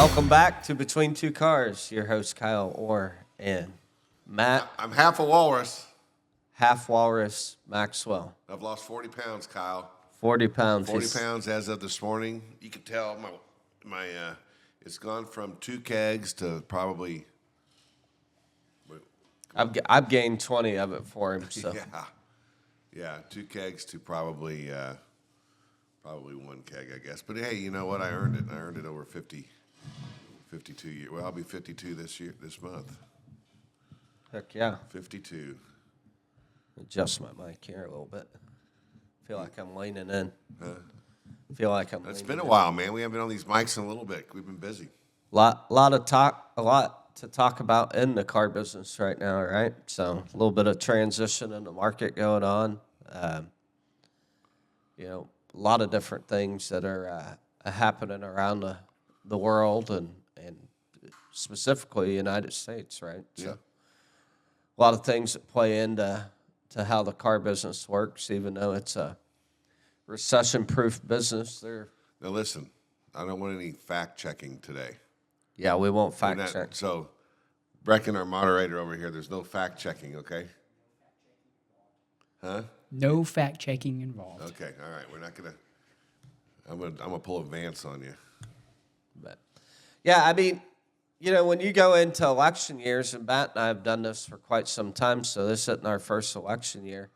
Welcome back to Between Two Cars. Your host Kyle Orr and Matt. I'm half a walrus. Half Walrus Maxwell. I've lost 40 pounds, Kyle. 40 pounds. 40 pounds as of this morning. You can tell my it's gone from 2 kegs to probably. I've gained 20 of it for him. So yeah, 2 kegs to probably 1 keg, I guess. But hey, you know what? I earned it. I earned it over 52 years. Well, I'll be 52 this month. Heck yeah. 52. Adjust my mic here a little bit. Feel like I'm leaning in. Feel like I'm. It's been a while, man. We haven't been on these mics in a little bit. We've been busy. A lot to talk about in the car business right now, right? So a little bit of transition in the market going on. A lot of different things that are happening around the world and specifically the United States, right? Yeah. So a lot of things that play into how the car business works, even though it's a recession-proof business. Now listen, I don't want any fact-checking today. Yeah, we won't fact-check. So, Brecken, our moderator over here, there's no fact-checking, okay? Huh? No fact-checking involved. Okay, all right. We're not going to... I'm gonna pull a Vance on you. But, yeah, I mean, when you go into election years, and Matt and I have done this for quite some time, so this isn't our first election year,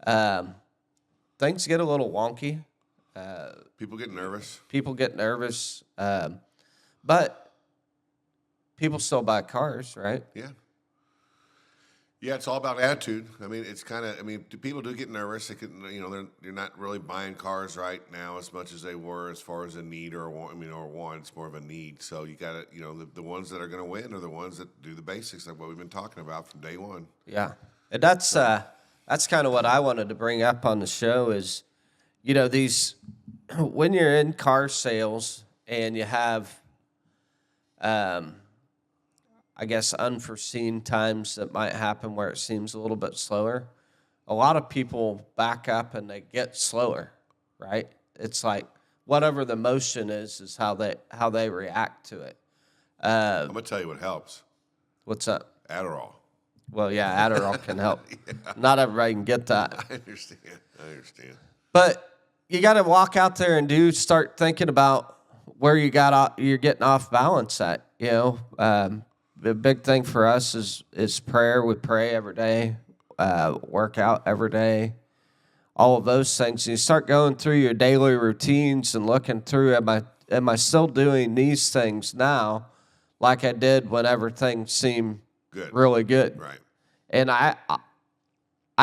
things get a little wonky. People get nervous. But people still buy cars, right? Yeah. Yeah, it's all about attitude. I mean, it's kind of. I mean, people do get nervous. They can, they're not really buying cars right now as much as they were as far as a need or a want. Or want. It's more of a need. So you got to, the ones that are going to win are the ones that do the basics, like what we've been talking about from day one. Yeah, and that's kind of what I wanted to bring up on the show is, these when you're in car sales and you have, I guess, unforeseen times that might happen where it seems a little bit slower. A lot of people back up and they get slower, right? It's like whatever the motion is how they react to it. I'm gonna tell you what helps. What's up? Adderall. Well, yeah, Adderall can help. Yeah. Not everybody can get that. I understand. But you got to walk out there and start thinking about where you're getting off balance at. The big thing for us is prayer. We pray every day, work out every day, all of those things. And you start going through your daily routines and looking through, am I still doing these things now like I did when everything seemed really good? Right. And I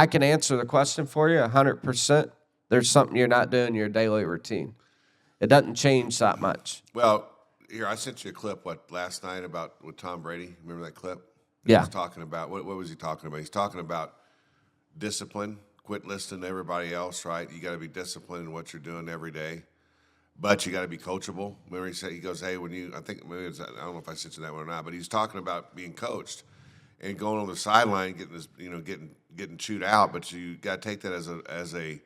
can answer the question for you 100%. There's something you're not doing in your daily routine. It doesn't change that much. Well, here, I sent you a clip, last night with Tom Brady? Remember that clip? Yeah. He was talking about, what was he talking about? He's talking about discipline, quit listening to everybody else, right? You got to be disciplined in what you're doing every day, but you got to be coachable. Remember he goes, hey, I don't know if I sent you that one or not, but he's talking about being coached and going on the sideline, getting chewed out, but you got to take that as a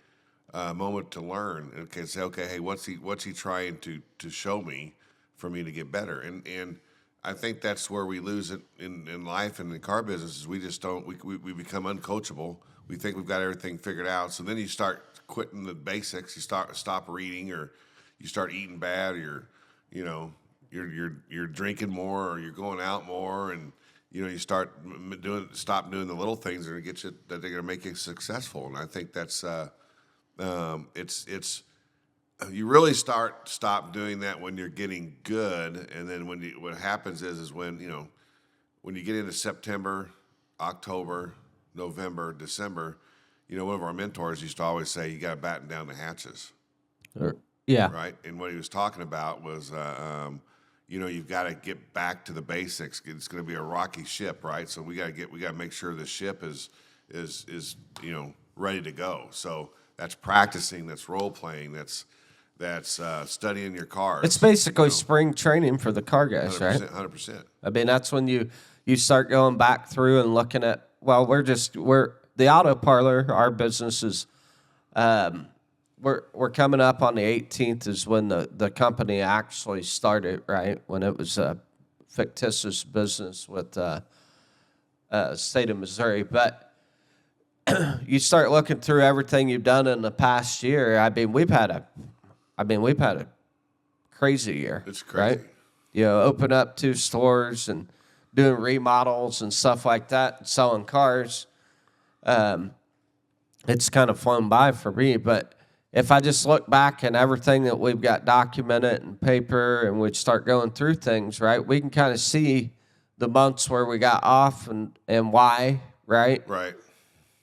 moment to learn and say, okay, hey, what's he trying to show me for me to get better? And I think that's where we lose it in life and in the car business is we just don't, we become uncoachable. We think we've got everything figured out. So then you start quitting the basics. You stop reading, or you start eating bad, or you're drinking more, or you're going out more, and you stop doing the little things that are going to make you successful. And I think that's you really stop doing that when you're getting good, and then what happens is when you get into September, October, November, December, one of our mentors used to always say you got to batten down the hatches. Yeah. Right. And what he was talking about was you've got to get back to the basics. It's going to be a rocky ship, right? So we got to make sure the ship is ready to go. So that's practicing, that's role playing, that's studying your cars. It's basically spring training for the car guys, 100%, right? 100%. I mean, that's when you start going back through and looking at, well, we're the auto parlor, our business is, we're coming up on the 18th is when the company actually started, right? When it was a fictitious business with state of Missouri. But you start looking through everything you've done in the past year. I mean, we've had a crazy year. It's crazy. Right? You know, open up 2 stores and doing remodels and stuff like that, and selling cars. It's kind of flown by for me. But if I just look back and everything that we've got documented in paper, and we start going through things, right, we can kind of see the months where we got off and why, right? Right.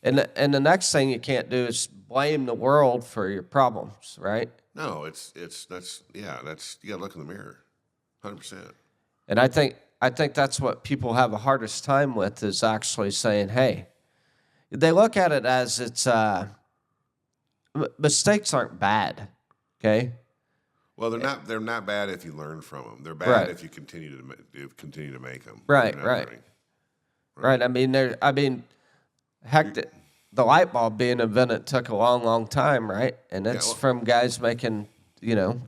And the next thing you can't do is blame the world for your problems, right? No, that's you gotta look in the mirror, 100%. And I think that's what people have the hardest time with, is actually saying, hey, they look at it as it's mistakes aren't bad, okay? Well, they're not bad if you learn from them. They're bad Right. if you continue to make them. Right, You're not right. learning. Right. Heck, the light bulb being invented took a long, long time, right? And it's from guys making,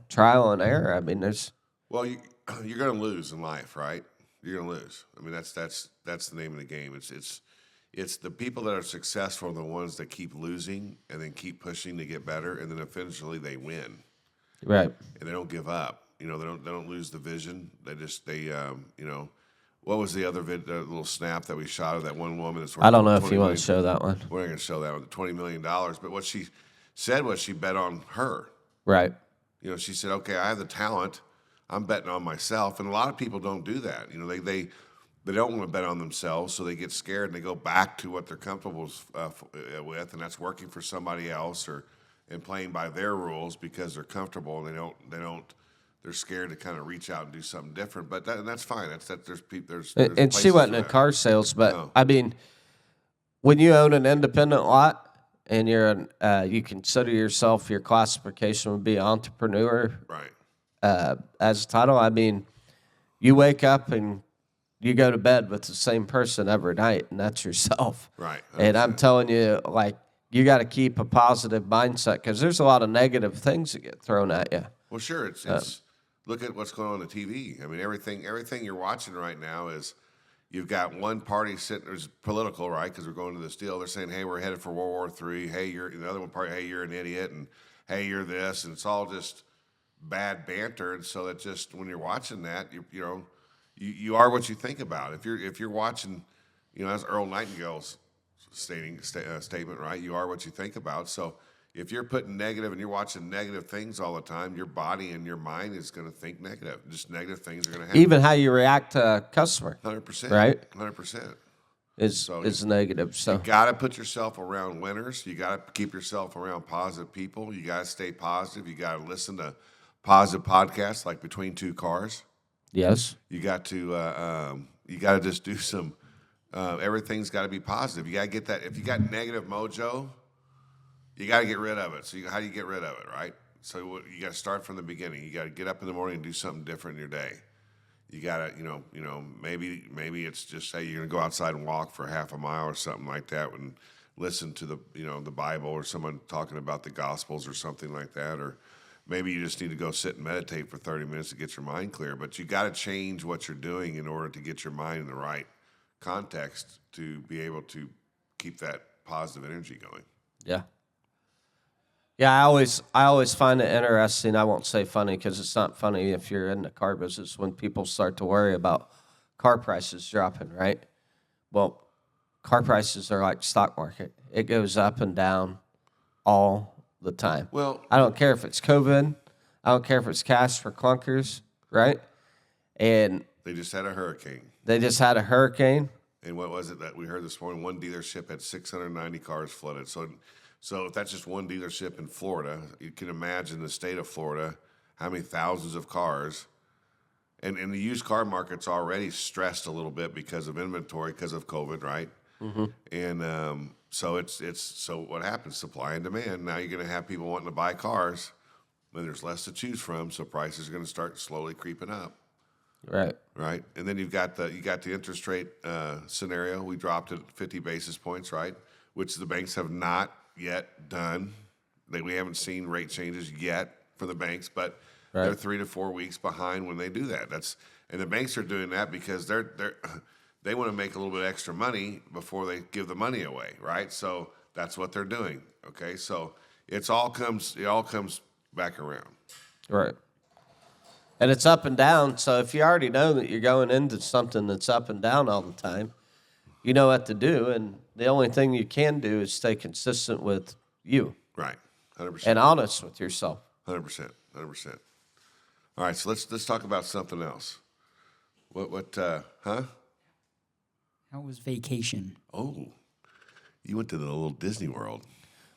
trial and error. I mean, there's. Well, you're going to lose in life, right? You're going to lose. I mean, that's the name of the game. It's the people that are successful are the ones that keep losing and then keep pushing to get better, and then eventually they win. Right. And they don't give up. They don't lose the vision. What was the other little snap that we shot of that one woman? That's I don't know if you want to show that one. We're not going to show that one. $20 million. But what she said was she bet on her. Right. She said, okay, I have the talent. I'm betting on myself. And a lot of people don't do that. They don't want to bet on themselves, so they get scared and they go back to what they're comfortable with, and that's working for somebody else and playing by their rules because they're comfortable, and they're scared to kind of reach out and do something different. But that's fine. There's And she wasn't in car sales, but No. I mean, when you own an independent lot and you consider yourself, your classification would be entrepreneur, right. as a title. I mean, you wake up and you go to bed with the same person every night, and that's yourself. Right. And I'm telling you, you got to keep a positive mindset, because there's a lot of negative things that get thrown at you. Well, sure. It's look at what's going on the TV. I mean, everything you're watching right now is you've got one party sitting. There's political, right? Because we're going to this deal. They're saying, "Hey, we're headed for World War III. Hey, you're the other one party. Hey, you're an idiot, and hey, you're this." And it's all just bad banter. And so that just when you're watching that, you are what you think about. If you're watching, as Earl Nightingale's statement, right? You are what you think about. So if you're putting negative and you're watching negative things all the time, your body and your mind is going to think negative. Just negative things are going to happen. Even how you react to a customer, 100%. right? 100%. Is negative. So you got to put yourself around winners. You got to keep yourself around positive people. You got to stay positive. You got to listen to positive podcasts like Between Two Cars. yes, You got to just do some. Everything's got to be positive. You got to get that. If you got negative mojo, you got to get rid of it. So how do you get rid of it, right? So you got to start from the beginning. You got to get up in the morning and do something different in your day. You got to, maybe it's just say you're going to go outside and walk for half a mile or something like that, and listen to the Bible or someone talking about the Gospels or something like that, or maybe you just need to go sit and meditate for 30 minutes to get your mind clear. But you got to change what you're doing in order to get your mind in the right context to be able to keep that positive energy going. yeah. Yeah, I always find it interesting. I won't say funny, because it's not funny if you're in the car business, when people start to worry about car prices dropping, right? Well, car prices are like stock market. It goes up and down all the time. Well, I don't care if it's COVID. I don't care if it's cash for clunkers, right? And they just had a hurricane. And what was it that we heard this morning? One dealership had 690 cars flooded. So if that's just one dealership in Florida, you can imagine the state of Florida, how many thousands of cars. And the used car market's already stressed a little bit because of inventory, because of COVID, right? Mm-hmm. And so what happens? Supply and demand. Now you're going to have people wanting to buy cars, and there's less to choose from, so prices are going to start slowly creeping up. right. Right, and then you got the interest rate scenario. We dropped it 50 basis points, right? Which the banks have not yet done. we haven't seen rate changes yet for the banks, but they're 3 to 4 weeks behind when they do that. And the banks are doing that because they want to make a little bit extra money before they give the money away, right? So that's what they're doing. Okay, so it all comes back around. Right. And it's up and down. So if you already know that you're going into something that's up and down all the time, you know what to do. And the only thing you can do is stay consistent with you. Right. 100%. And honest with yourself. 100%. 100%. All right, so let's talk about something else. Huh? How was vacation? Oh, you went to the little Disney World.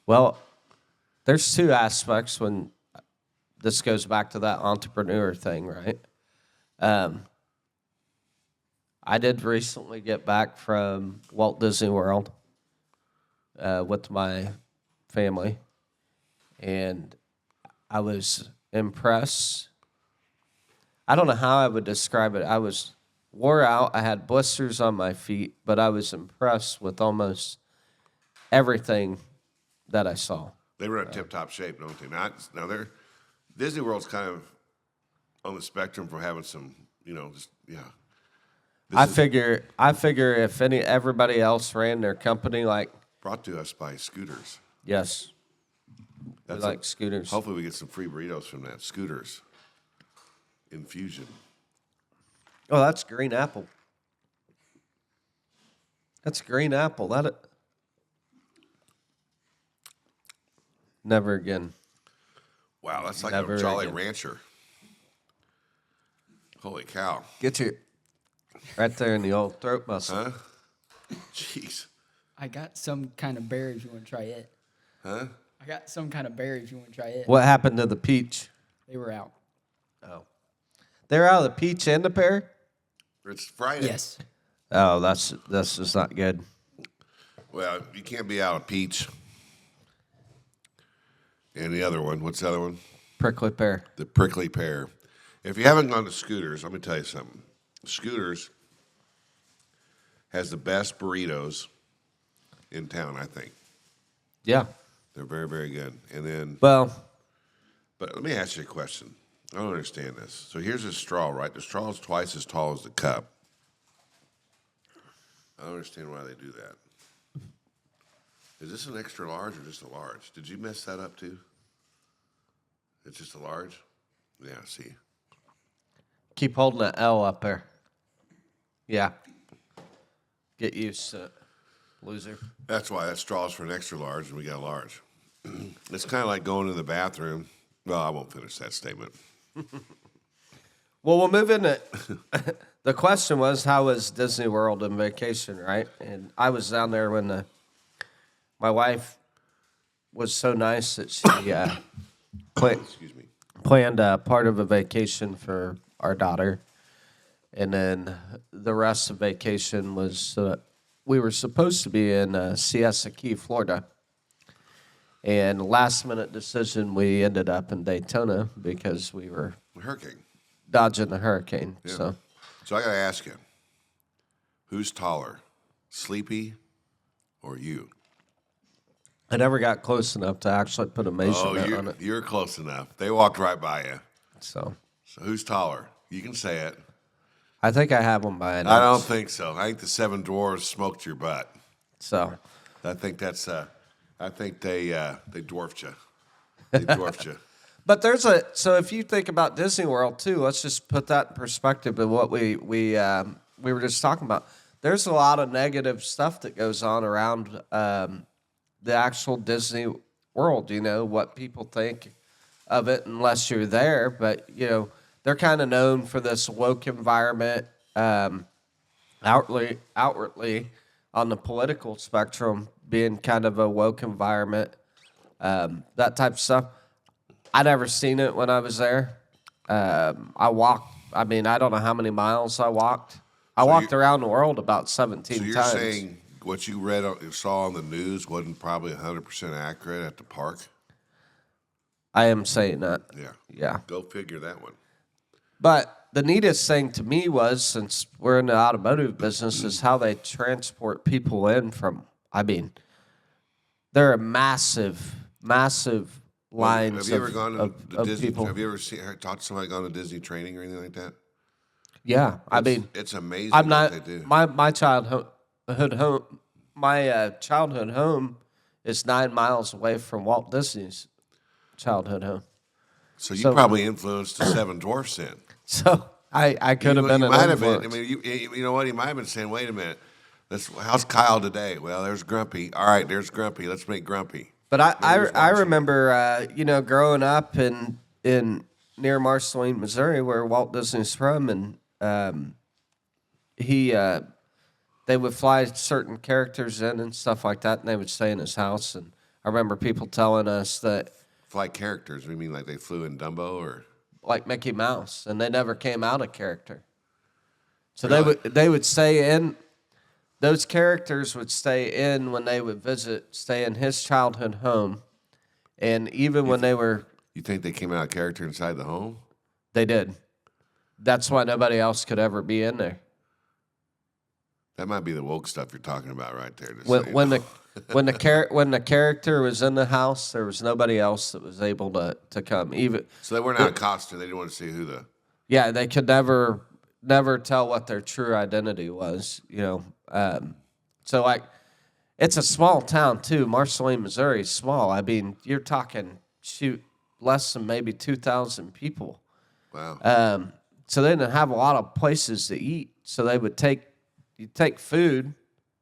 Well, there's two aspects when this goes back to that entrepreneur thing, right? I did recently get back from Walt Disney World with my family, and I was impressed. I don't know how I would describe it. I was wore out. I had blisters on my feet, but I was impressed with almost everything that I saw. They were in tip-top shape, don't they? Now they're Disney World's kind of on the spectrum for having some, I figure if everybody else ran their company like brought to us by Scooters. yes, That's like Scooters. Hopefully we get some free burritos from that. Scooters. Infusion. Oh, that's green apple. That's green apple. Never again. Wow, that's like Never a Jolly again. Rancher. Holy cow. Get you right there in the old throat muscle. Huh? Jeez. I got some kind of berry if you want to try it. Huh? I got some kind of berry if you want to try it. What happened to the peach? They were out. Oh, they're out of the peach and the pear. It's Friday. Yes. Oh, this is not good. Well, you can't be out of peach. And the other one, what's the other one? Prickly pear. The prickly pear. If you haven't gone to Scooters, let me tell you something. Scooters has the best burritos in town, I think. Yeah. They're very, very good. And then, Well, but let me ask you a question. I don't understand this. So here's a straw, right? The straw is twice as tall as the cup. I don't understand why they do that. Is this an extra large or just a large? Did you mess that up too? It's just a large? Yeah, see. keep holding that L up there. Yeah. Get used to it, loser. That's why that straw's for an extra large and we got a large. It's kind of like going to the bathroom. Well, I won't finish that statement. Well, we'll move into the question was, how was Disney World and vacation, right? And I was down there when my wife was so nice that she Excuse me. planned part of a vacation for our daughter. And then the rest of vacation was, we were supposed to be in Siesta Key, Florida. And last minute decision, we ended up in Daytona because we were Hurricane. dodging the hurricane. Yeah. So I got to ask you, who's taller, Sleepy or you? I never got close enough to actually put a measurement on it. You're close enough. They walked right by you. So who's taller? You can say it. I think I have one by an I don't inch. think so. I think the Seven Dwarfs smoked your butt. So I think that's. I think they dwarfed you. They dwarfed you. But so if you think about Disney World too, let's just put that in perspective of what we were just talking about. There's a lot of negative stuff that goes on around the actual Disney World. You know what people think of it unless you're there, but you know they're kind of known for this woke environment, outwardly on the political spectrum being kind of a woke environment, that type of stuff. I never seen it when I was there. I walked. I mean, I don't know how many miles I walked. I walked around the world about 17 So you're times. saying what you saw on the news wasn't probably 100% accurate at the park? I am saying that. Yeah. Yeah. Go figure that one. But the neatest thing to me was, since we're in the automotive business, is how they transport people in from. I mean, they're a massive lines Have you ever gone of to Disney? people. Have you ever talked to somebody gone to Disney training or anything like that? Yeah, I mean, It's amazing I'm what not they do. my childhood home. My childhood home is 9 miles away from Walt Disney's childhood home. So you so- probably influenced the Seven Dwarfs then. So I could have been You an might have been. I influence. mean, you know what? He might have been saying, "Wait a minute, how's Kyle today?" Well, there's Grumpy. All right, there's Grumpy. Let's make Grumpy. But Maybe he was I watching. remember growing up in near Marceline, Missouri, where Walt Disney's from, and they would fly certain characters in and stuff like that, and they would stay in his house. And I remember people telling us that, Fly characters. We mean like they flew in Dumbo or like Mickey Mouse, and they never came out of character. So Really? they would stay in. Those characters would stay in when they would stay in his childhood home, and even when they were, you think they came out of character inside the home? they did. That's why nobody else could ever be in there. That might be the woke stuff you're talking about right there. Just so you When know. when the character was in the house, there was nobody else that was able to come. Even So they weren't out of costume. They didn't want to see who the. yeah, they could never tell what their true identity was. So like, it's a small town too. Marceline, Missouri is small. I mean, you're talking less than maybe 2,000 people. Wow. So they didn't have a lot of places to eat. So they would take food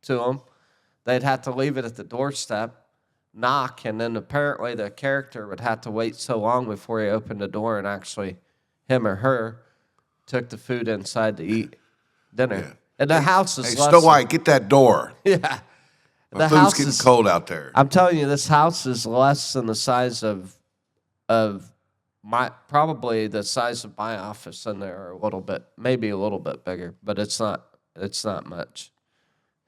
to them. They'd have to leave it at the doorstep, knock, and then apparently the character would have to wait so long before he opened the door and actually him or her took the food inside to eat dinner. Yeah. And the house is Hey, less Snow than- White, get that door. Yeah. My The food's house getting is cold out there. I'm telling you, this house is less than the size of probably the size of my office in there, or a little bit, maybe a little bit bigger, but it's not much.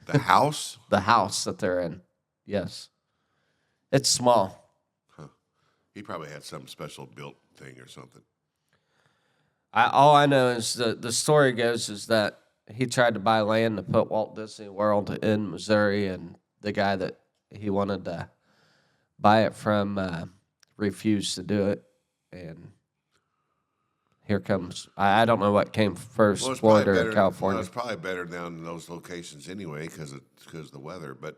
The house? The house that they're in, yes, it's small. He probably had some special built thing or something. All I know is the story goes is that he tried to buy land to put Walt Disney World in Missouri, and the guy that he wanted to buy it from refused to do it. And here comes, I don't know what came first, Well, it's probably Florida better. or California. Well, it's probably better down in those locations anyway because of the weather. But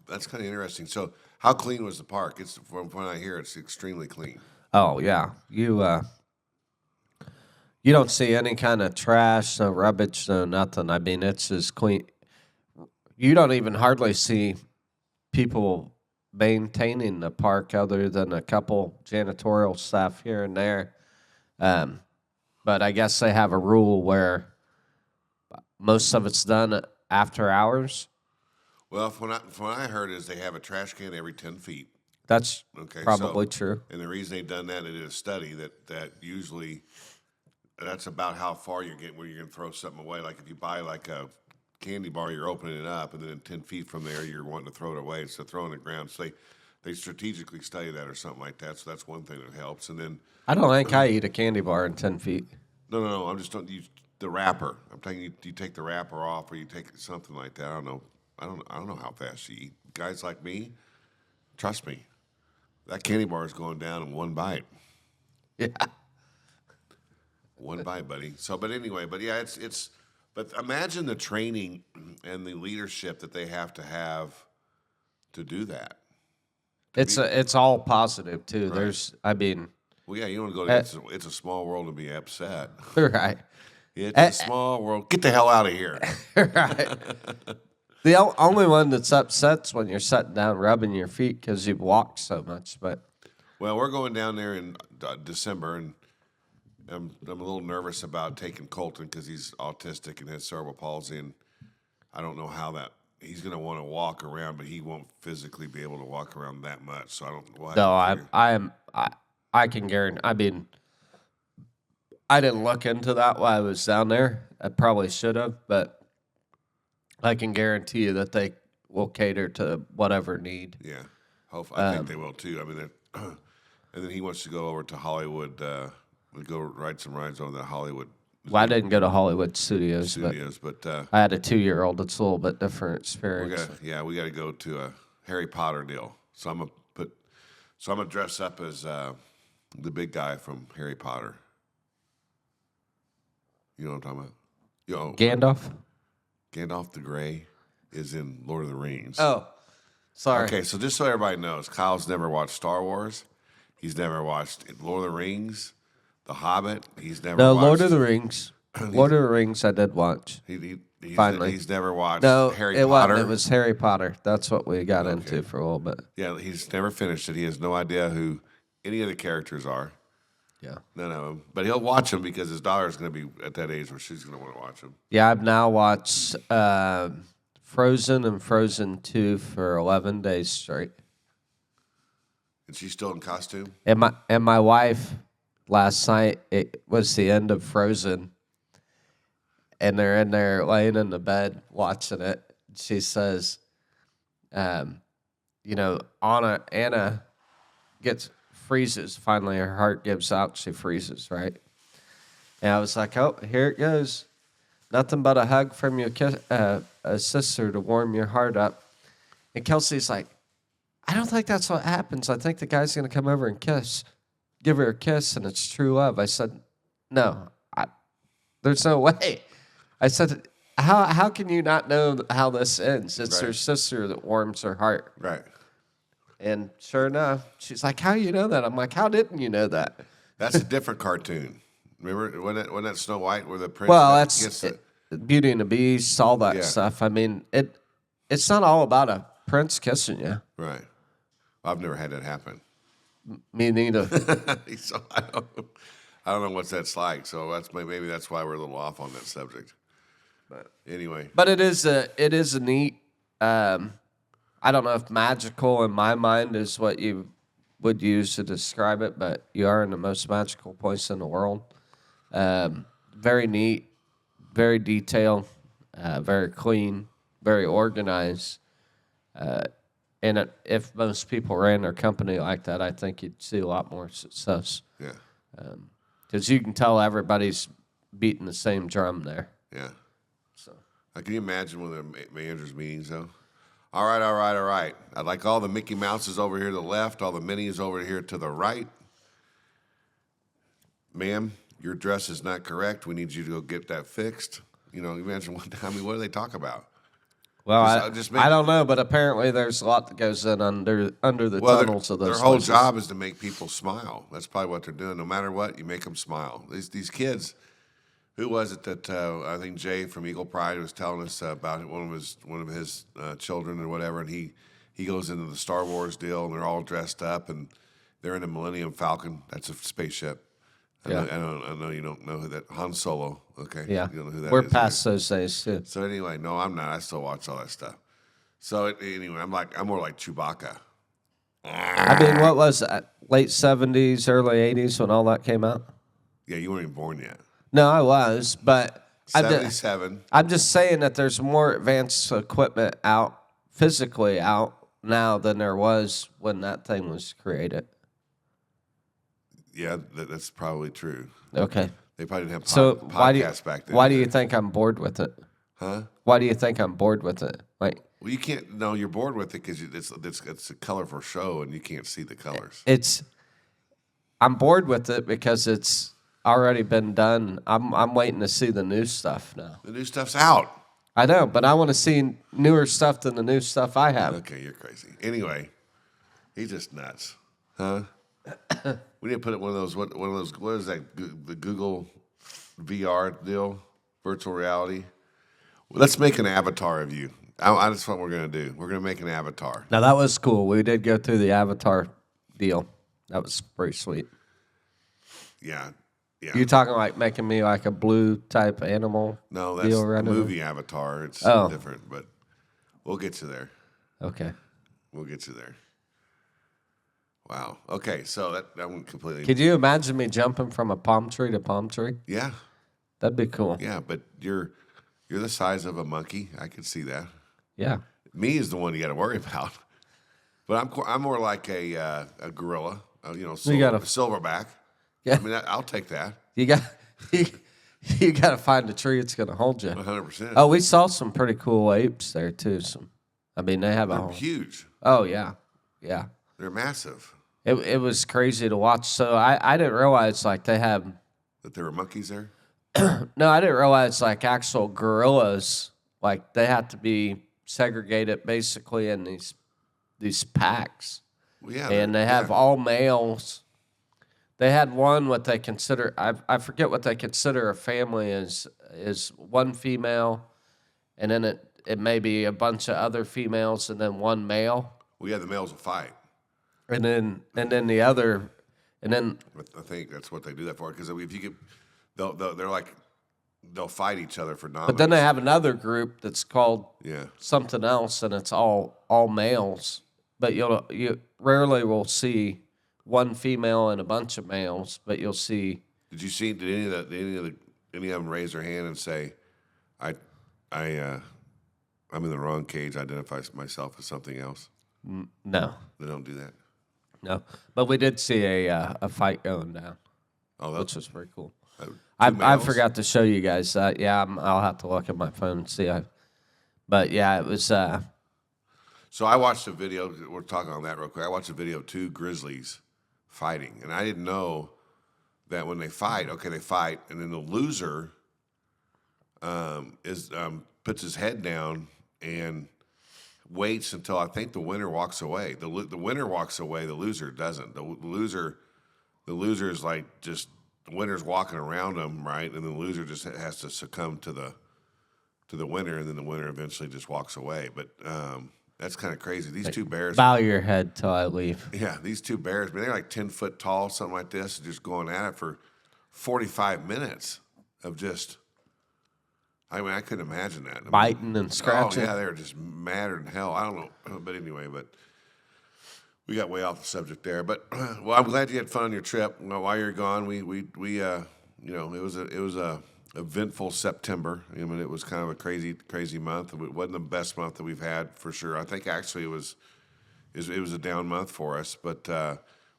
that's kind of interesting. So, how clean was the park? It's from what I hear, it's extremely clean. Oh yeah, you don't see any kind of trash, no rubbish, no nothing. I mean, it's as clean. You don't even hardly see people maintaining the park other than a couple janitorial staff here and there. But I guess they have a rule where most of it's done after hours. Well, from what I heard is they have a trash can every 10 feet. That's Okay, probably so- true. And the reason they've done that, they did a study that usually that's about how far you're getting where you're going to throw something away. Like if you buy like a candy bar, you're opening it up, and then 10 feet from there, you're wanting to throw it away instead of throwing it on the ground. So they strategically study that or something like that. So that's one thing that helps. And then I don't think I eat a candy bar in 10 feet. no, I'm just don't use the wrapper. I'm telling you, you take the wrapper off or you take something like that. I don't know. I don't know how fast you eat. Guys like me, trust me, that candy bar is going down in one bite. Yeah. One bite, buddy. So, but anyway, but yeah, it's. But imagine the training and the leadership that they have to do that. It's all positive too. Right. There's, I mean, Well, yeah, you don't go to it's a small world and be upset. right, It's a small world. Get the hell out of here. right. The only one that's upset's when you're sitting down rubbing your feet because you've walked so much. But Well, we're going down there in December, and I'm a little nervous about taking Colton because he's autistic and has cerebral palsy, and I don't know how that he's going to want to walk around, but he won't physically be able to walk around that much. So I don't. We'll have no, to figure- I can guarantee. I mean, I didn't look into that while I was down there. I probably should have, but I can guarantee you that they will cater to whatever need. Yeah, hopefully, I think they will too. I mean, and then he wants to go over to Hollywood. We go ride some rides on the Hollywood Well, I didn't go to Hollywood Studios, studios, but but I had a 2-year-old. It's a little bit different experience. we got to go to a Harry Potter deal. So So I'm gonna dress up as the big guy from Harry Potter. You know what I'm talking about? You know, Gandalf? Gandalf the Grey is in Lord of the Rings. Oh, sorry. Okay, so just so everybody knows, Kyle's never watched Star Wars. He's never watched Lord of the Rings, The Hobbit. He's never No, watched Lord of the Rings. Lord of the Rings I did watch. Finally. He's never watched No, Harry it Potter. wasn't. It was Harry Potter. That's what we got into for a little bit. Yeah, he's never finished it. He has no idea who any of the characters are. Yeah. None of them. But he'll watch them because his daughter's going to be at that age where she's going to want to watch them. Yeah, I've now watched Frozen and Frozen 2 for 11 days straight. And she's still in costume? And my wife, last night, it was the end of Frozen, and they're in there laying in the bed watching it. She says, Anna freezes. Finally, her heart gives out. She freezes, right? And I was like, oh, here it goes. Nothing but a hug from your a sister to warm your heart up. And Kelsey's like, I don't think that's what happens. I think the guy's going to come over and give her a kiss, and it's true love. I said, no, there's no way. I said, how can you not know how this ends? It's her sister that warms her heart. Right. And sure enough, she's like, how do you know that? I'm like, how didn't you know that? That's a different cartoon. Remember when that Snow White where the prince gets Beauty and the Beast, all that Yeah. stuff. I mean, it's not all about a prince kissing you. Right. I've never had that happen. Me neither. So I don't know what that's like. So maybe that's why we're a little off on that subject. But anyway. But it is a neat. I don't know if magical in my mind is what you would use to describe it, but you are in the most magical place in the world. Very neat, very detailed, very clean, very organized. And if most people ran their company like that, I think you'd see a lot more success. Yeah. Because you can tell everybody's beating the same drum there. Yeah. So Can you imagine one of the managers' meetings, though? All right. I'd like all the Mickey Mouses over here to the left, all the Minnies over here to the right. Ma'am, your dress is not correct. We need you to go get that fixed. Imagine what do they talk about? Well, I don't know, but apparently there's a lot that goes in under the tunnels of those Their whole places. job is to make people smile. That's probably what they're doing. No matter what, you make them smile. These kids, who was it that I think Jay from Eagle Pride was telling us about one of his children or whatever, and he goes into the Star Wars deal, and they're all dressed up, and they're in a Millennium Falcon. That's a spaceship. I know you don't know who that Han Solo. Okay, Yeah, you don't know who that we're is, past those days too. So anyway, no, I'm not. I still watch all that stuff. So anyway, I'm more like Chewbacca. I mean, what was that? Late 70s, early 80s when all that came out? Yeah, you weren't even born yet. No, I was, but 77. I'm just saying that there's more advanced equipment physically out now than there was when that thing was created. Yeah, that's probably true. Okay. They probably didn't have podcasts back then. Why do you think I'm bored with it? Huh? Why do you think I'm bored with it? Like, Well, you can't. No, you're bored with it because it's a colorful show and you can't see the colors. I'm bored with it because it's already been done. I'm waiting to see the new stuff now. The new stuff's out. I know, but I want to see newer stuff than the new stuff I have. Okay, you're crazy. Anyway, he's just nuts, huh? We need to put it one of those. What is that? The Google VR deal, virtual reality. Well, let's make an avatar of you. That's what we're gonna do. We're gonna make an avatar. Now that was cool. We did go through the Avatar deal. That was pretty sweet. Yeah. You talking like making me like a blue type animal? No, that's deal the right movie Avatar. It's Oh. different, but we'll get you there. Okay. We'll get you there. Wow. Okay, so that went completely. Could you imagine me jumping from a palm tree to palm tree? Yeah, That'd be cool. yeah, but you're the size of a monkey. I could see that. Yeah. Me is the one you got to worry about. But I'm more like a gorilla. Silverback. Yeah. I mean, I'll take that. You got you got to find a tree that's going to hold you. 100%. Oh, we saw some pretty cool apes there too. They have a They're whole. huge. Oh yeah, yeah. They're massive. It was crazy to watch. So I didn't realize like they have That there were monkeys there. no, I didn't realize like actual gorillas like they have to be segregated basically in these packs, Well, yeah, and they have all males. They had one what they consider I forget what they consider a family is one female, and then it may be a bunch of other females and then one male, Well, yeah, the males will fight. and then the other, and then I think that's what they do that for. Because if you get, they'll fight each other for dominance. but then they have another group that's called Yeah. something else, and it's all males. But you rarely will see one female and a bunch of males, but you'll see. Did you see? Did any of them raise their hand and say, I'm in the wrong cage. Identify myself as something else. No, They don't do that. no. But we did see a fight going down, Oh, which that's was pretty cool. two I males? forgot to show you guys that. Yeah, I'll have to look at my phone and see. But yeah, it was. So I watched a video. We're talking on that real quick. I watched a video of two grizzlies fighting, and I didn't know that when they fight, they fight, and then the loser puts his head down and waits until I think the winner walks away. The winner walks away. The loser doesn't. The loser is like just the winner's walking around him, right, and the loser just has to succumb to the winner, and then the winner eventually just walks away. But that's kind of crazy. These two bears. Bow your head till I leave. Yeah, these two bears, man, they're like 10 foot tall, something like this, just going at it for 45 minutes of just. I mean, I couldn't imagine that. Biting and scratching. Oh, yeah, they were just madder than hell. I don't know. But anyway, we got way off the subject there. But, well, I'm glad you had fun on your trip. Well, while you're gone, we it was a eventful September. I mean, it was kind of a crazy month. It wasn't the best month that we've had for sure. I think actually it was a down month for us, but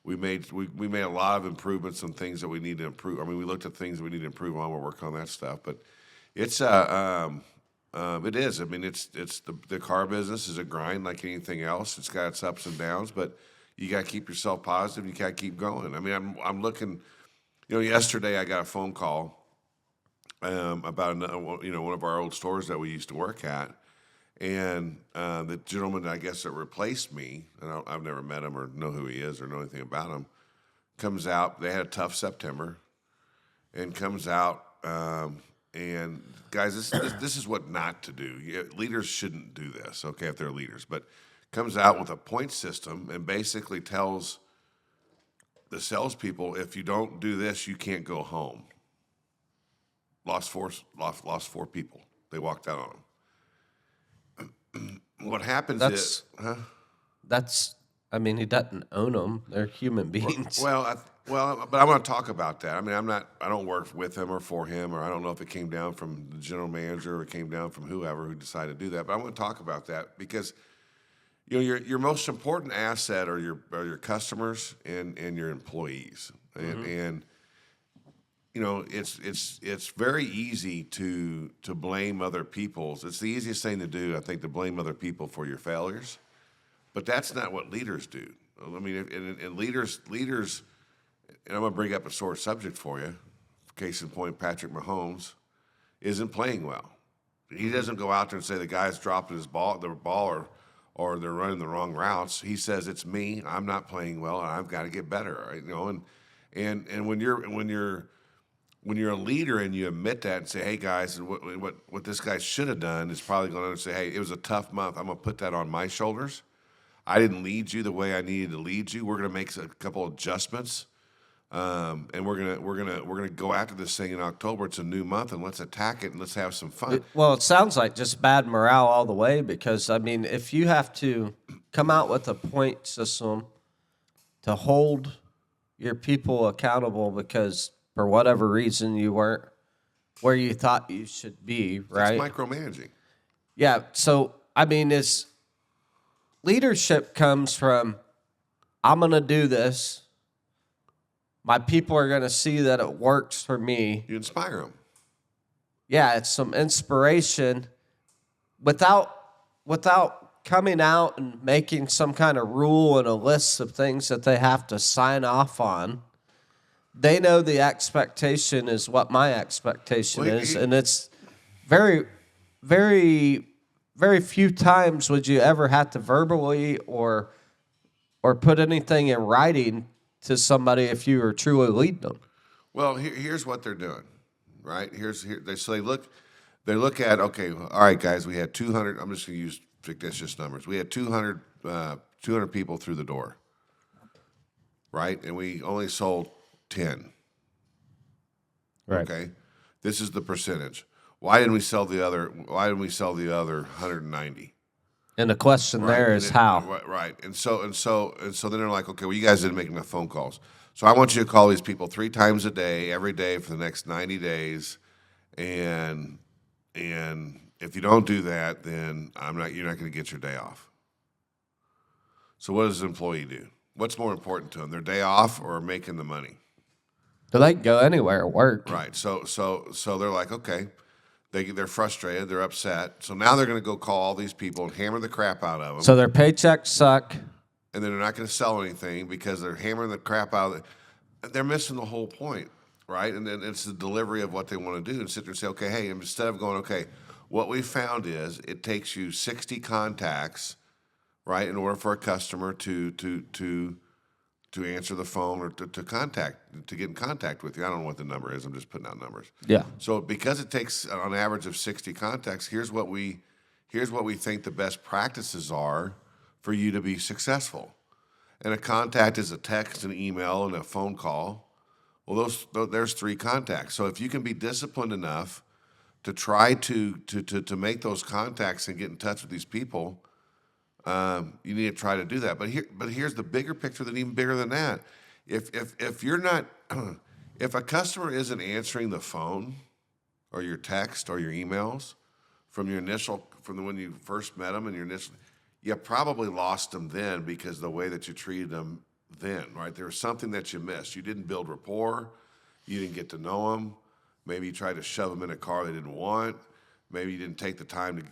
we made a lot of improvements on things that we need to improve. I mean, we looked at things that we need to improve on. We're working on that stuff, but it's it is. I mean, it's the car business is a grind like anything else. It's got its ups and downs, but you got to keep yourself positive. You got to keep going. I mean, I'm looking. Yesterday I got a phone call about one of our old stores that we used to work at, and the gentleman I guess that replaced me, and I've never met him or know who he is or know anything about him, comes out. They had a tough September, and comes out. And guys, this is what not to do. Leaders shouldn't do this, okay, if they're leaders. But comes out with a point system and basically tells the salespeople, if you don't do this, you can't go home. Lost four people. They walked out on them. What happens is, I mean, he doesn't own them. They're human beings. But I want to talk about that. I mean, I don't work with him or for him, or I don't know if it came down from the general manager or it came down from whoever who decided to do that. But I want to talk about that because, your most important asset are your customers and your employees, and it's very easy to blame other people. It's the easiest thing to do, I think, to blame other people for your failures, but that's not what leaders do. I mean, and leaders. And I'm going to bring up a sore subject for you. Case in point, Patrick Mahomes isn't playing well. He doesn't go out there and say the guy's dropping the ball, or they're running the wrong routes. He says it's me. I'm not playing well, and I've got to get better. Right? And when you're a leader and you admit that and say, hey guys, what this guy should have done is probably going to say, hey, it was a tough month. I'm going to put that on my shoulders. I didn't lead you the way I needed to lead you. We're going to make a couple adjustments. And we're gonna go after this thing in October. It's a new month, and let's attack it and let's have some fun. Well, it sounds like just bad morale all the way because, I mean, if you have to come out with a point system to hold your people accountable because for whatever reason you weren't where you thought you should be, right? It's micromanaging. Yeah. So, I mean, leadership comes from, I'm going to do this. My people are going to see that it works for me. You inspire them. Yeah, it's some inspiration without coming out and making some kind of rule and a list of things that they have to sign off on. They know the expectation is what my expectation is, and it's very, very, very few times would you ever have to verbally or put anything in writing to somebody if you were truly leading them. Well, here's what they're doing, right? They look at, okay, all right, guys, we had 200. I'm just going to use fictitious numbers. We had 200 people through the door, right? And we only sold 10. Right. Okay, this is the percentage. Why didn't we sell the other 190? And the question there is how. Right. And so then they're like, okay, well, you guys didn't make enough phone calls. So I want you to call these people 3 times a day, every day for the next 90 days. And if you don't do that, then you're not going to get your day off. So what does the employee do? What's more important to them, their day off or making the money? So they can go anywhere at work. Right. So they're like, okay. They're frustrated. They're upset. So now they're going to go call all these people and hammer the crap out of them. So their paychecks suck. And then they're not going to sell anything because they're hammering the crap out of it. They're missing the whole point, right? And then it's the delivery of what they want to do and sit there and say, okay, hey, instead of going, okay, what we found is it takes you 60 contacts, right, in order for a customer to answer the phone or to get in contact with you. I don't know what the number is. I'm just putting out numbers. Yeah. So because it takes on average of 60 contacts, here's what we think the best practices are for you to be successful. And a contact is a text, an email, and a phone call. Well, there's 3 contacts. So if you can be disciplined enough to try to make those contacts and get in touch with these people, you need to try to do that. But here's the bigger picture, that even bigger than that. If you're not, if a customer isn't answering the phone or your text or your emails from when you first met them and you probably lost them then because of the way that you treated them then, right? There was something that you missed. You didn't build rapport. You didn't get to know them. Maybe you tried to shove them in a car they didn't want. Maybe you didn't take the time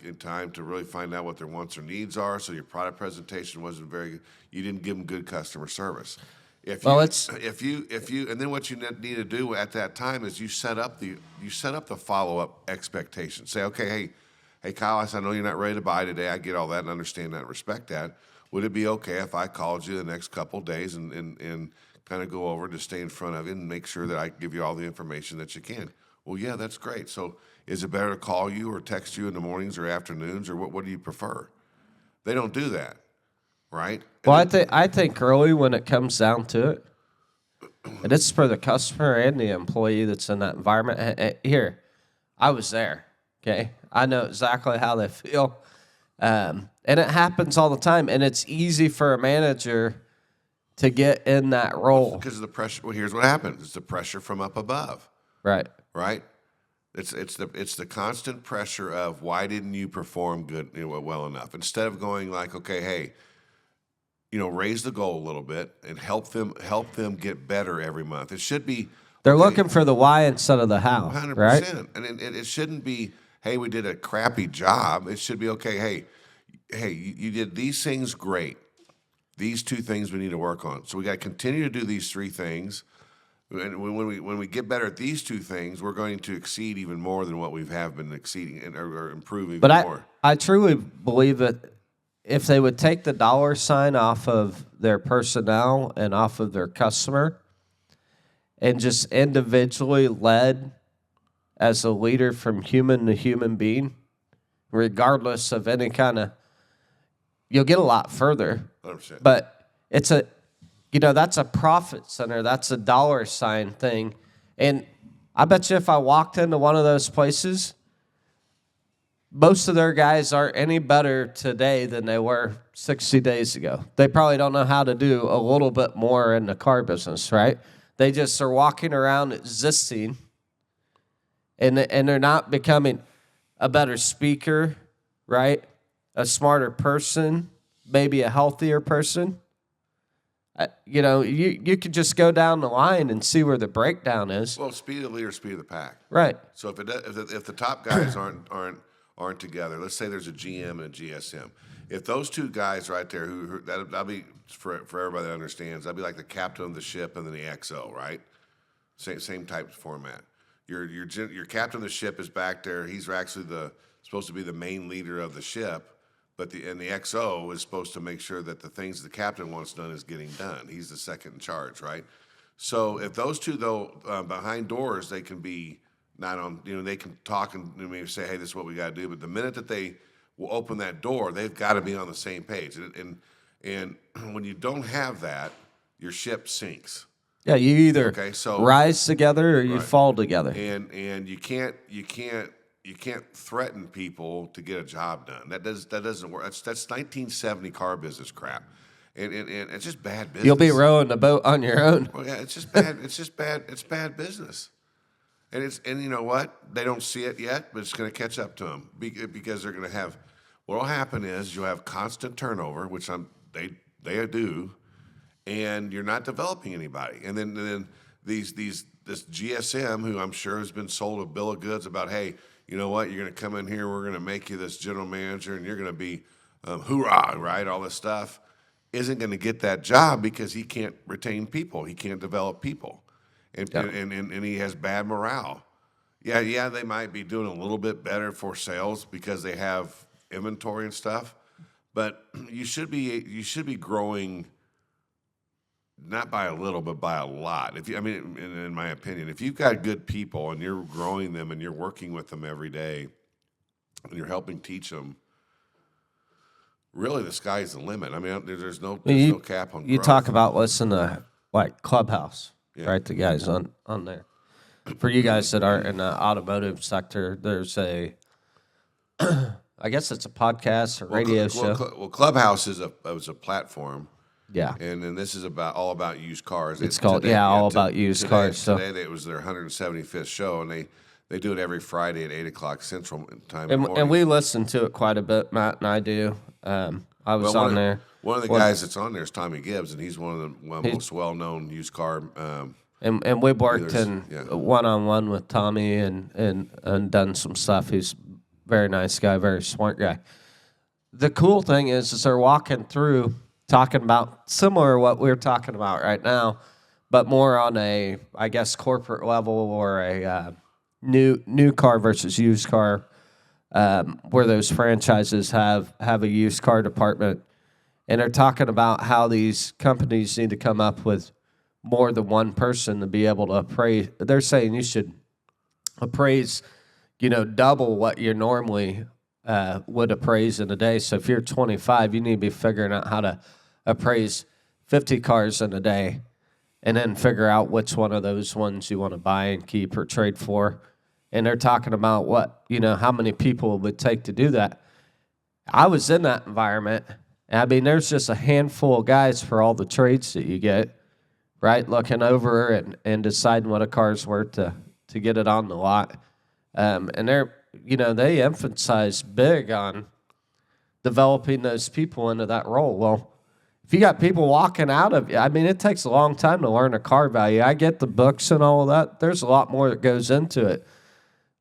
to really find out what their wants or needs are, so your product presentation wasn't very good. You didn't give them good customer service. And then what you need to do at that time is you set up the follow-up expectation. Say, okay, hey, Kyle, I know you're not ready to buy today. I get all that and understand that and respect that. Would it be okay if I called you the next couple of days and kind of go over to stay in front of you and make sure that I give you all the information that you can? Well, yeah, that's great. So is it better to call you or text you in the mornings or afternoons, or what do you prefer? They don't do that, right? Well, I think early when it comes down to it, and it's for the customer and the employee that's in that environment. Here, I was there, okay? I know exactly how they feel. And it happens all the time, and it's easy for a manager to get in that role. Because of the pressure. Well, here's what happens. It's the pressure from up above. Right. Right? It's the constant pressure of, why didn't you perform well enough? Instead of going like, okay, hey, raise the goal a little bit and help them get better every month. It should be, they're looking for the why instead of the how, 100%. Right? And it shouldn't be, hey, we did a crappy job. It should be, okay, hey, you did these things great. These 2 things we need to work on. So we got to continue to do these 3 things. And when we get better at these 2 things, we're going to exceed even more than what we have been exceeding or improving even more. I truly believe that if they would take the dollar sign off of their personnel and off of their customer and just individually led as a leader from human to human being, regardless of any kind of, you'll get a lot further. 100%. But it's that's a profit center. That's a dollar sign thing. And I bet you if I walked into one of those places, most of their guys aren't any better today than they were 60 days ago. They probably don't know how to do a little bit more in the car business, right? They just are walking around existing, and they're not becoming a better speaker, right? A smarter person, maybe a healthier person. You could just go down the line and see where the breakdown is. Well, speed of the leader, speed of the pack. Right. So if the top guys aren't together, let's say there's a GM and a GSM. If those two guys right there, that'll be for everybody that understands, that'd be like the captain of the ship and then the XO, right? Same type of format. Your captain of the ship is back there. He's actually supposed to be the main leader of the ship, but the XO is supposed to make sure that the things the captain wants done is getting done. He's the second in charge, right? So if those two though behind doors, they can be not on. They can talk and maybe say, "Hey, this is what we got to do." But the minute that they will open that door, they've got to be on the same page. And when you don't have that, your ship sinks. Yeah, you either rise together or you fall together. And you can't threaten people to get a job done. That doesn't work. That's 1970 car business crap. And it's just bad business. You'll be rowing the boat on your own. Well, yeah, it's just bad. It's bad business. And you know what? They don't see it yet, but it's going to catch up to them because they're going to have. What will happen is you'll have constant turnover, which they do, and you're not developing anybody. And then this GSM, who I'm sure has been sold a bill of goods about, hey, you know what? You're going to come in here. We're going to make you this general manager, and you're going to be hoorah, right? All this stuff isn't going to get that job because he can't retain people. He can't develop people, and he has bad morale. Yeah, they might be doing a little bit better for sales because they have inventory and stuff, but you should be growing not by a little, but by a lot. In my opinion, if you've got good people and you're growing them and you're working with them every day and you're helping teach them, really the sky's the limit. I mean, there's no cap on growth. You talk about listening to like Clubhouse, right? The guys on there. For you guys that aren't in the automotive sector, there's I guess it's a podcast or radio show. Clubhouse is a platform. Yeah. And then this is all about used cars. It's called all about used cars. Today it was their 175th show, and they do it every Friday at 8 o'clock Central time in the morning. And we listen to it quite a bit, Matt and I do. I was on there. One of the guys that's on there is Tommy Gibbs, and he's one of the most well-known used car and we've worked in one-on-one with Tommy and done some stuff. He's a very nice guy, very smart guy. The cool thing is they're walking through talking about similar to what we're talking about right now, but more on a, I guess, corporate level or a new car versus used car, where those franchises have a used car department. And they're talking about how these companies need to come up with more than one person to be able to appraise. They're saying you should appraise, double what you normally would appraise in a day. So if you're 25, you need to be figuring out how to appraise 50 cars in a day and then figure out which one of those ones you want to buy and keep or trade for. And they're talking about how many people it would take to do that. I was in that environment. I mean, there's just a handful of guys for all the trades that you get, right? Looking over and deciding what a car's worth to get it on the lot. And they emphasize big on developing those people into that role. Well, if you got people walking out of, it takes a long time to learn a car value. I get the books and all of that. There's a lot more that goes into it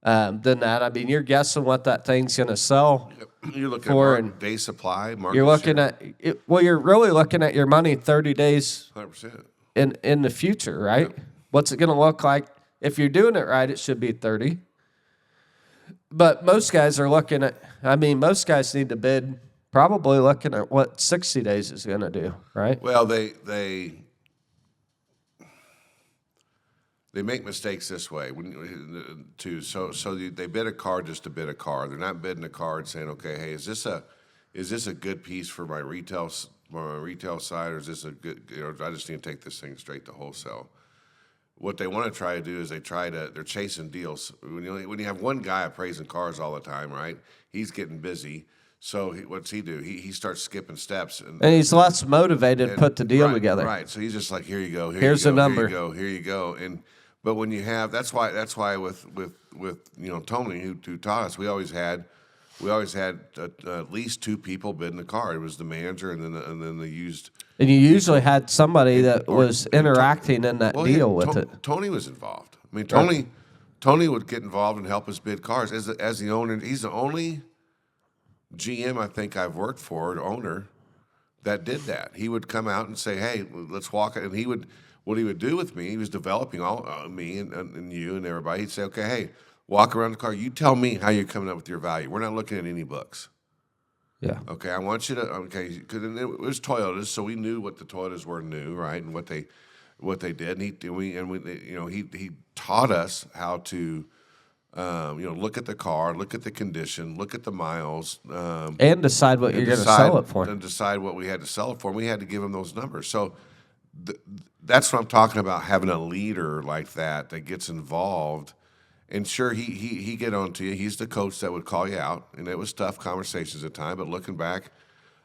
than that. You're guessing what that thing's going to sell. You're looking at day supply, market You're looking share. at it. Well, you're really looking at your money 30 days 100%. in the future, right? Yep. What's it going to look like? If you're doing it right, it should be 30. But most guys are looking at, most guys need to bid probably looking at what 60 days is going to do, right? Well, they make mistakes this way so they bid a car just to bid a car. They're not bidding a car and saying, okay, hey, is this a good piece for my retail side, or is this a good? I just need to take this thing straight to wholesale. What they want to try to do is they're chasing deals. When you have one guy appraising cars all the time, right? He's getting busy. So what's he do? He starts skipping steps, and he's less motivated to put the deal together. Right. So he's just like, here you go. Here's a number. Here you go. But when you have, that's why with Tony who taught us, we always had at least two people bidding the car. It was the manager and then the used. And you usually had somebody that was interacting in that deal with it. Tony was involved. Tony would get involved and help us bid cars as the owner. He's the only GM I think I've worked for, the owner, that did that. He would come out and say, "Hey, let's walk." And what he would do with me, he was developing all me and you and everybody. He'd say, "Okay, hey, walk around the car. You tell me how you're coming up with your value. We're not looking at any books. Yeah. Okay, I want you to because it was Toyotas, so we knew what the Toyotas were new, right, and what they did. And he taught us how to." Look at the car, look at the condition, look at the miles, And decide what you're going to sell it for. and decide what we had to sell it for. And we had to give him those numbers. So that's what I'm talking about. Having a leader like that gets involved. And sure, he get on to you. He's the coach that would call you out, and it was tough conversations at times. But looking back,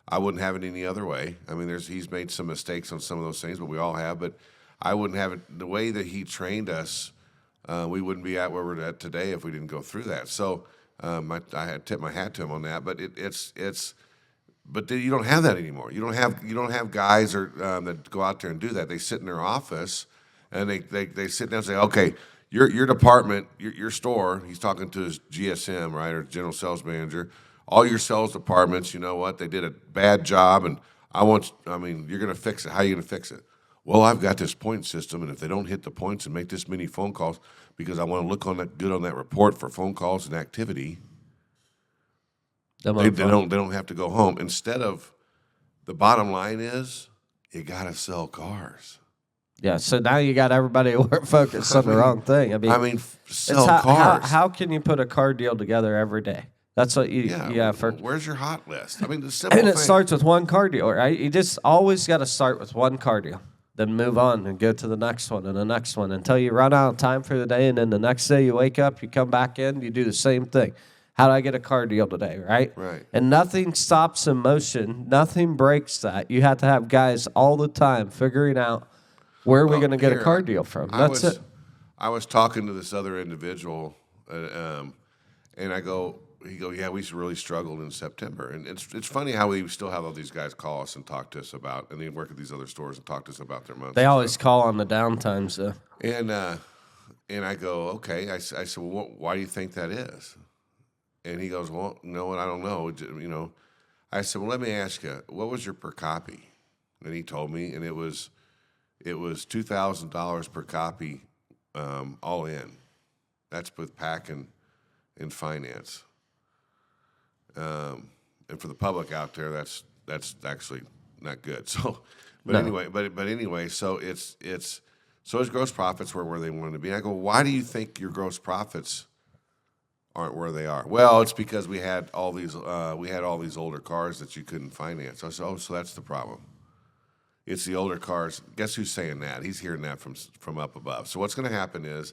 I wouldn't have it any other way. I mean, he's made some mistakes on some of those things, but we all have. But I wouldn't have it the way that he trained us. We wouldn't be at where we're at today if we didn't go through that. So I had tipped my hat to him on that. But but you don't have that anymore. You don't have guys that go out there and do that. They sit in their office and they sit down and say, okay, your department, your store. He's talking to his GSM, right, or general sales manager. All your sales departments, you know what? They did a bad job, and you're going to fix it. How are you going to fix it? Well, I've got this point system, and if they don't hit the points and make this many phone calls, because I want to look good on that report for phone calls and activity, they don't have to go home. Instead of, the bottom line is, you got to sell cars. Yeah, so now you got everybody focused on the wrong thing. Sell cars. How can you put a car deal together every day? That's what you have for. Where's your hot list? The simple And it thing. starts with one car deal, right? You just always got to start with one car deal. Then move on and go to the next one and the next one until you run out of time for the day. And then the next day you wake up, you come back in, you do the same thing. How do I get a car deal today, right? Right. And nothing stops in motion. Nothing breaks that. You have to have guys all the time figuring out where are we going to get a car deal from. That's it. I was talking to this other individual, and he go, yeah, we really struggled in September. And it's funny how we still have all these guys call us and talk to us about, and they work at these other stores and talk to us about their months. They always call on the downtimes, though. And I go, okay. I said, well, why do you think that is? And he goes, well, you know what? I don't know. I said, well, let me ask you, what was your per copy? And he told me, and it was $2,000 per copy, all in. That's with pack and finance. And for the public out there, that's actually not good. So, anyway, so so his gross profits were where they wanted to be. I go, why do you think your gross profits aren't where they are? Well, it's because we had all these older cars that you couldn't finance. I said, so that's the problem. It's the older cars. Guess who's saying that? He's hearing that from up above. So what's going to happen is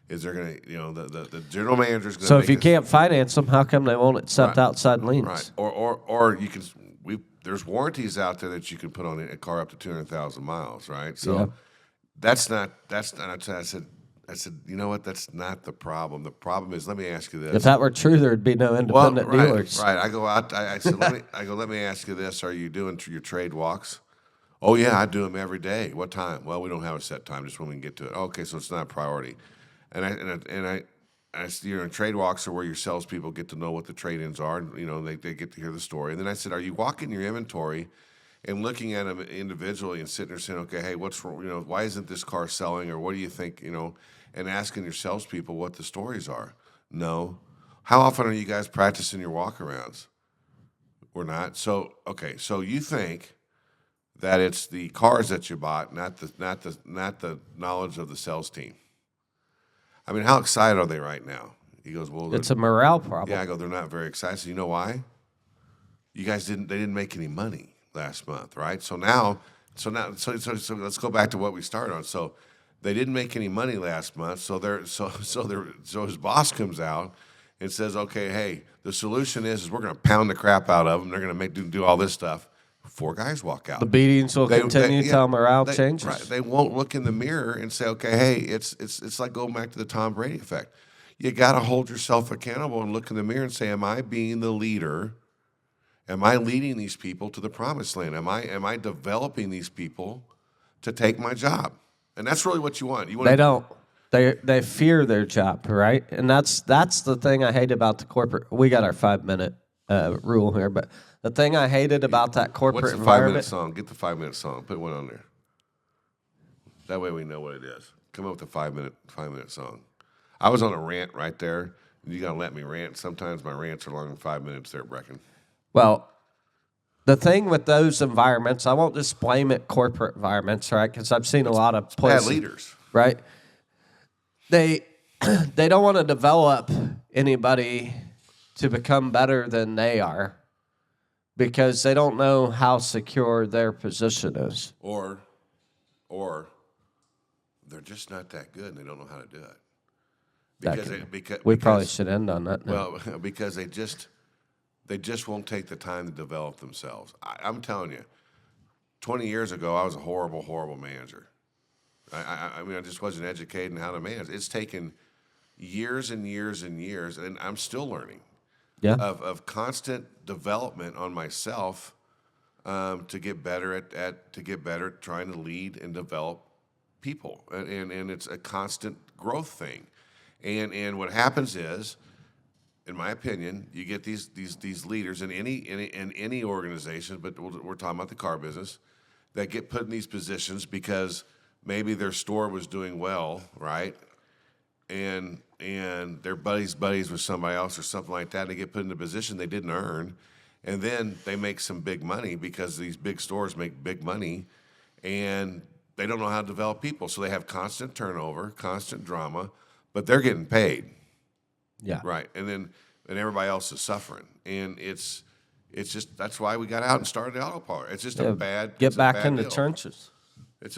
they're going to, the general manager's going to. So if you can't finance them, how come they won't accept outside liens? Right. Or you can. There's warranties out there that you can put on a car up to 200,000 miles. Right. So that's not. I said, you know what? That's not the problem. The problem is, let me ask you this. If that were true, there'd be no independent dealers. Right. I go out. I said, let me ask you this. Are you doing your trade walks? Oh yeah, I do them every day. What time? Well, we don't have a set time. Just when we can get to it. Okay, so it's not a priority. And I trade walks are where your salespeople get to know what the trade-ins are, and they get to hear the story. And then I said, are you walking your inventory and looking at them individually and sitting there saying, okay, hey, what's wrong? Why isn't this car selling, or what do you think? And asking your salespeople what the stories are. No. How often are you guys practicing your walkarounds? We're not. So okay, so you think that it's the cars that you bought, not the knowledge of the sales team. How excited are they right now? He goes, well, it's a morale problem. Yeah, I go, they're not very excited. So you know why? You guys didn't make any money last month, right? So let's go back to what we started on. So they didn't make any money last month. So his boss comes out and says, okay, hey, the solution is we're going to pound the crap out of them. They're going to do all this stuff. 4 guys walk out. The beatings will continue till morale changes. Right. They won't look in the mirror and say, okay, hey, it's like going back to the Tom Brady effect. You got to hold yourself accountable and look in the mirror and say, am I being the leader? Am I leading these people to the promised land? Am I developing these people to take my job? And that's really what you want. They don't. They fear their job, right? And that's the thing I hate about the corporate. We got our 5-minute rule here, but the thing I hated about that corporate What's the 5-minute environment. song? Get the 5-minute song. Put one on there. That way we know what it is. Come up with a 5-minute song. I was on a rant right there. You gotta let me rant. Sometimes my rants are longer than 5 minutes there, Brecken. Well, the thing with those environments, I won't just blame it corporate environments, right? Because I've seen a lot of Bad places, leaders. right? They don't want to develop anybody to become better than they are because they don't know how secure their position is. Or they're just not that good and they don't know how to do it. We probably should end on that now. Well, because they just won't take the time to develop themselves. I'm telling you, 20 years ago, I was a horrible, horrible manager. I mean, I just wasn't educated in how to manage. It's taken years and years and years, and I'm still learning. Yeah. Of constant development on myself to get better at trying to lead and develop people, and it's a constant growth thing. And what happens is, in my opinion, you get these leaders in any organization, but we're talking about the car business, that get put in these positions because maybe their store was doing well, right? And they're buddies with somebody else or something like that. They get put in a position they didn't earn, and then they make some big money because these big stores make big money, and they don't know how to develop people. So they have constant turnover, constant drama, but they're getting paid. Yeah. Right. And everybody else is suffering. And it's just, that's why we got out and started the auto parlor. It's just a bad Get it's a back bad in the deal. trenches. It's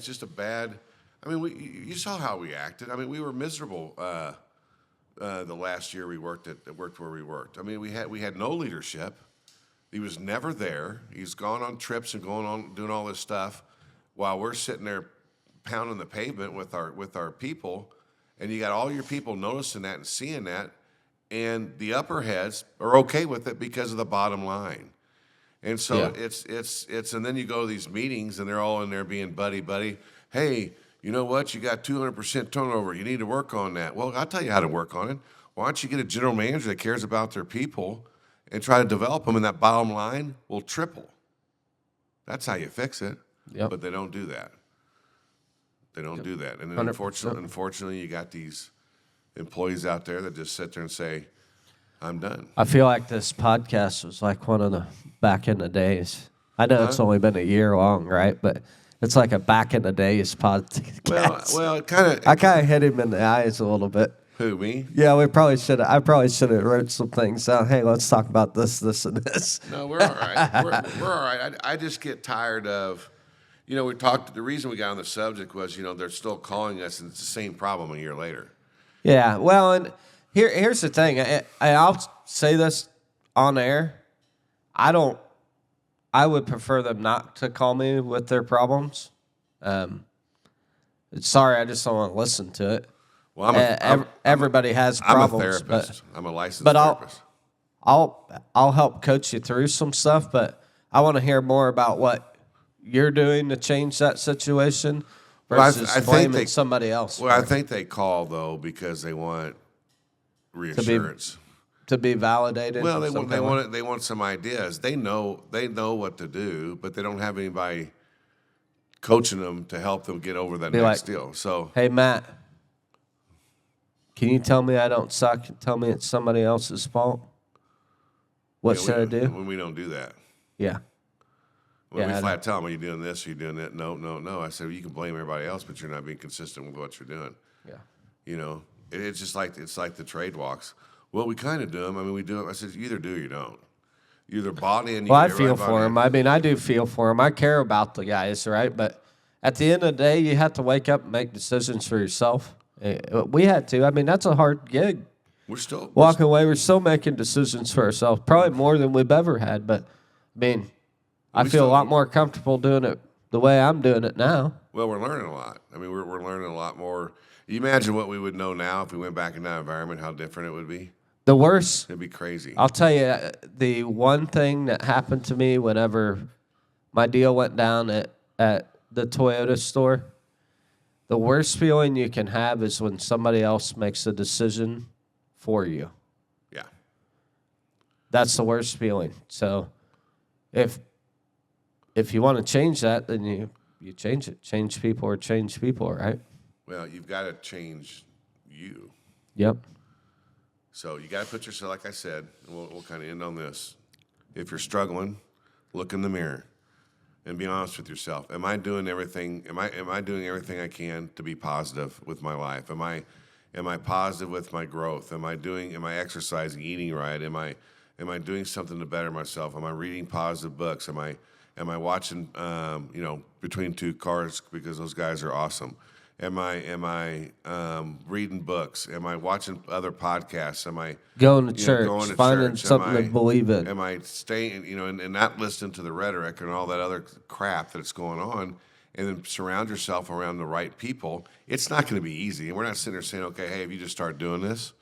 just a bad, I mean, you saw how we acted. I mean, we were miserable the last year we worked where we worked. I mean, we had no leadership. He was never there. He's gone on trips and going on doing all this stuff while we're sitting there pounding the pavement with our people. And you got all your people noticing that and seeing that, and the upper heads are okay with it because of the bottom line. And so it's and then you go to these meetings and they're all in there being buddy. Hey, you know what? You got 200% turnover. You need to work on that. Well, I'll tell you how to work on it. Why don't you get a general manager that cares about their people and try to develop them, and that bottom line will triple. That's how you fix it. Yep. But they don't do that. They don't do that. And then 100%. unfortunately, you got these employees out there that just sit there and say, I'm done. I feel like this podcast was like one of the back in the days. I know it's only been a year long, right? But it's like a back in the days podcast. Well, it kind of. I kind of hit him in the eyes a little bit. Who, me? Yeah, I probably should have wrote some things down. Hey, let's talk about this, and this. No, we're all right. We're all right. I just get tired of, we talked. The reason we got on the subject was, they're still calling us, and it's the same problem a year later. Yeah, well, and here's the thing. I'll say this on air. I would prefer them not to call me with their problems. Sorry, I just don't want to listen to it. Well, everybody has I'm problems. a therapist. I'm a licensed but therapist. I'll help coach you through some stuff, but I want to hear more about what you're doing to change that situation versus I think blaming somebody else. Well, I think they call, though, because they want reassurance. To be validated. Well, they want some ideas. They know what to do, but they don't have anybody coaching them to help them get over that next deal. So, hey, Matt, can you tell me I don't suck and tell me it's somebody else's fault? What should I do? When we don't do that. Yeah. When we flat tell them, are you doing this? Are you doing that? No. I said, well, you can blame everybody else, but you're not being consistent with what you're doing. Yeah. It's just like the trade walks. Well, we kind of do them. I mean, we do it. I said, you either do or you don't. You either bought in. Well, I feel for him. I mean, I do feel for him. I care about the guys, right? But at the end of the day, you have to wake up and make decisions for yourself. We had to. I mean, that's a hard gig. We're still walking away. We're still making decisions for ourselves, probably more than we've ever had. But I mean, I feel a lot more comfortable doing it the way I'm doing it now. Well, we're learning a lot. I mean, we're learning a lot more. You imagine what we would know now if we went back in that environment, how different it would be. The worst. It'd be crazy. I'll tell you, the one thing that happened to me whenever my deal went down at the Toyota store, the worst feeling you can have is when somebody else makes a decision for you. Yeah. That's the worst feeling. So if you want to change that, then you change it. Change people or change people, right? Well, you've got to change you. Yep. So you got to put yourself, like I said, and we'll kind of end on this. If you're struggling, look in the mirror and be honest with yourself. Am I doing everything? Am I doing everything I can to be positive with my life? Am I positive with my growth? Am I exercising, eating right? Am I doing something to better myself? Am I reading positive books? Am I watching Between Two Cars, because those guys are awesome? Am I reading books? Am I watching other podcasts? Am I Going to church, finding something to believe in. Am I staying, and not listening to the rhetoric and all that other crap that's going on, and then surround yourself around the right people? It's not going to be easy. And we're not sitting there saying, okay, hey, if you just start doing this,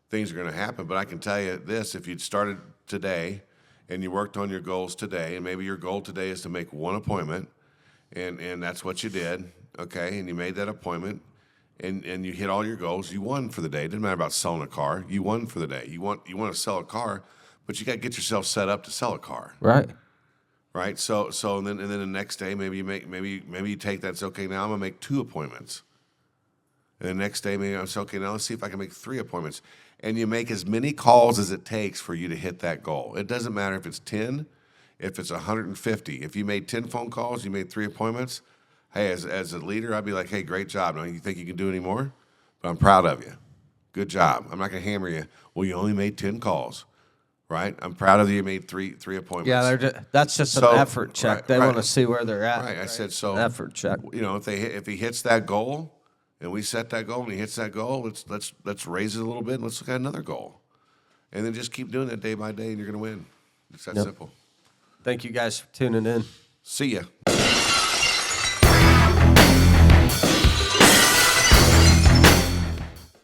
things are going to happen. But I can tell you this, if you'd started today and you worked on your goals today, and maybe your goal today is to make one appointment, and that's what you did, okay, and you made that appointment, and you hit all your goals, you won for the day. It didn't matter about selling a car. You won for the day. You want to sell a car, but you got to get yourself set up to sell a car. Right? So and then the next day maybe you take that and say, okay, now I'm going to make 2 appointments. And the next day maybe I'm saying, okay, now let's see if I can make 3 appointments. And you make as many calls as it takes for you to hit that goal. It doesn't matter if it's 10, if it's 150. If you made 10 phone calls, you made 3 appointments, hey, as a leader, I'd be like, hey, great job. Now, you think you can do any more? But I'm proud of you. Good job. I'm not going to hammer you. Well, you only made 10 calls, right? I'm proud of you. You made three appointments. Yeah, that's just an effort check. Right, they want to see where they're at. Right. I said so. Effort check. If he hits that goal, and we set that goal, and he hits that goal, let's raise it a little bit, and let's look at another goal, and then just keep doing that day by day, and you're going to win. It's that simple. Thank you guys for tuning in. See ya.